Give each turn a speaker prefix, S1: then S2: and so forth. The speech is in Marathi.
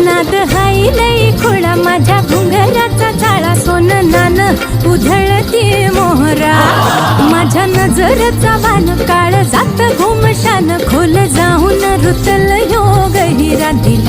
S1: नाद हाई लई खोळा माझ्या घुंगराचा जाळा सोन नान उधळती मोहरा माझ्या नजरचा वान काळ जात घुमशान खोल जाऊन रुतल योग हिरा दिल